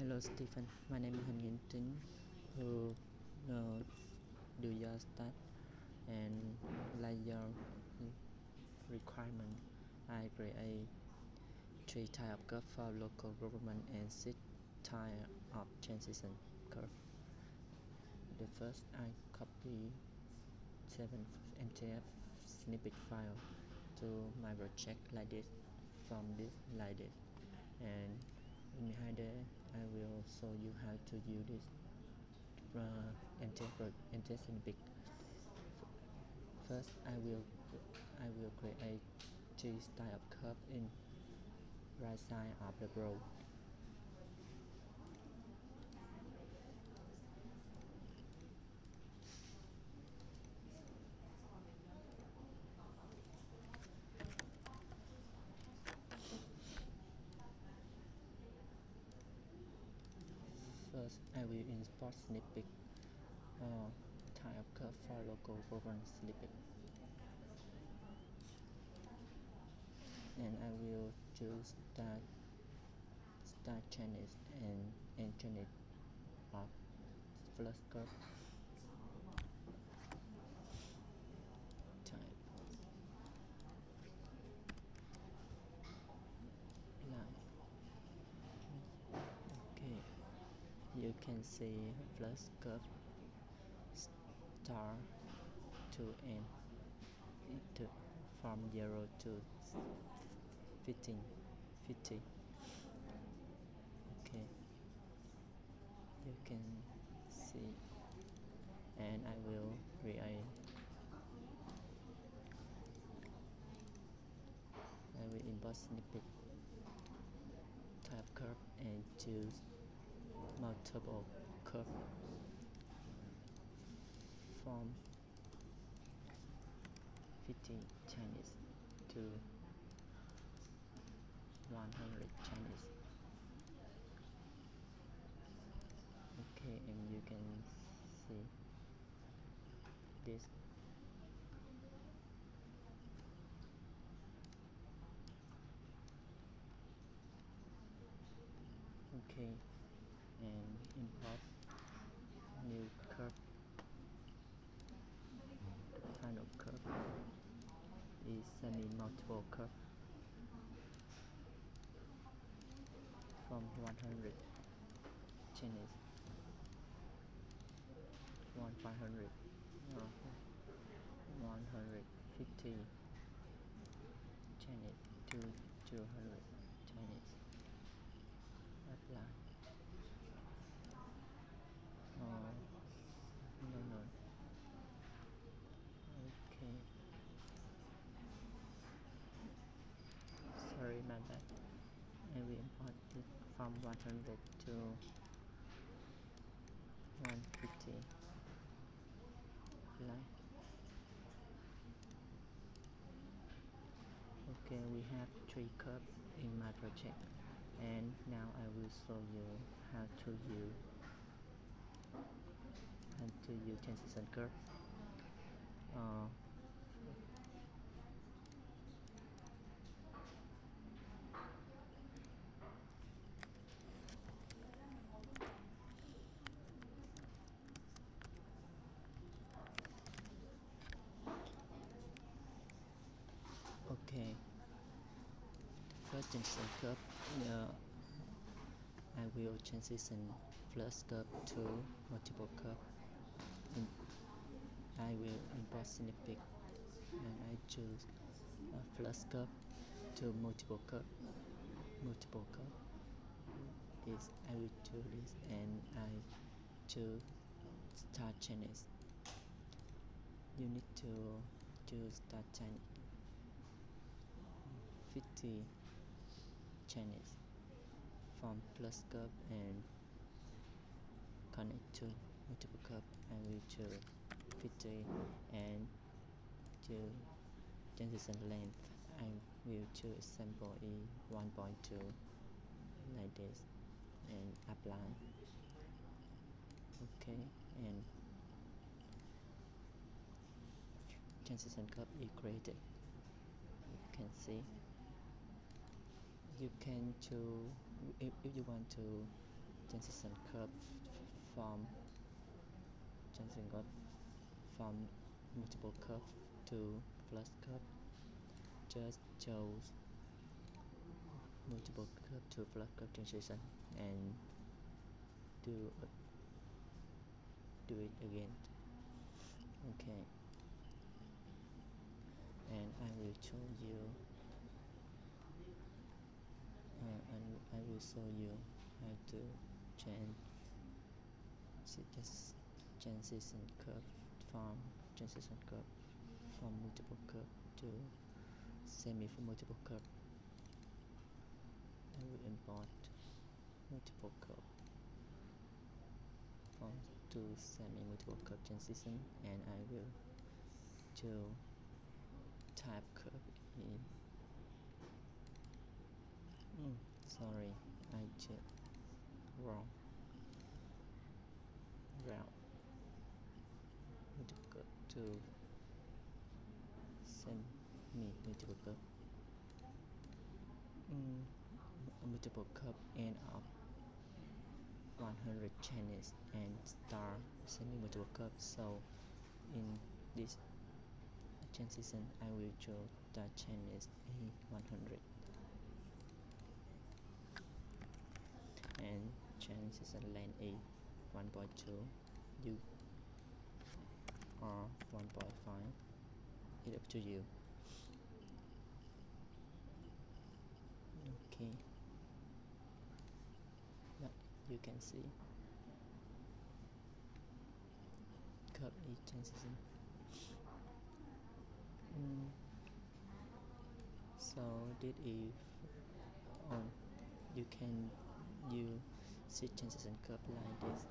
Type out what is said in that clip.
Hello Stephen, my name is Han Yin Tin. Who do your start and like your requirement? I create three type of curve for local government and six type of transition curve. The first I copy 7 MTF snippet file to my project like this, from this like this, and behind there I will show you how to use this MTF snippet. First I will create three style of curve in right side of the row. First I will import snippet type of curve for local government snippet, and I will choose start channel and channel of first curve type line. Okay, you can see first curve start to end to from 0 to 50. Okay, you can see, and I will create. I will import snippet type curve and choose multiple curve from 50 Chinese to 100 Chinese. Okay, and you can see this. Okay, and import new curve. The final curve is semi-multiple curve from 100 Chinese, 500, 150 Chinese to 200 Chinese. Apply. Oh, no. Okay. Sorry, my bad. I will import it from 100 to 150. Apply. Okay, we have three curves in my project, and now I will show you how to use transition curve. Okay, first transition curve. I will transition first curve to multiple curve. I will import snippet, and I choose a first curve to multiple curve. This I will do this, and I choose start channels. You need to choose start channel 50 channels from plus curve and connect to multiple curve. I will choose 50 and to transition length. I will choose sample E 1.2 like this and apply. Okay, and transition curve is created. You can see. You can choose if you want to transition curve from transition curve from multiple curve to plus curve. Just chose multiple curve to plus curve transition and do it again. Okay, and I will show you and I will show you how to change this transition curve from transition curve from multiple curve to semi multiple curve. I will import multiple curve from to semi multiple curve transition, and I will do type curve in. Sorry, I did wrong route multiple curve to semi multiple curve. Multiple curve end up 100 channels and start semi multiple curve. So in this transition I will choose the channels A100 and transition length A 1.2 you or 1.5, it's up to you. Okay, but you can see curve is transition. So this is on you can see transition curve like this.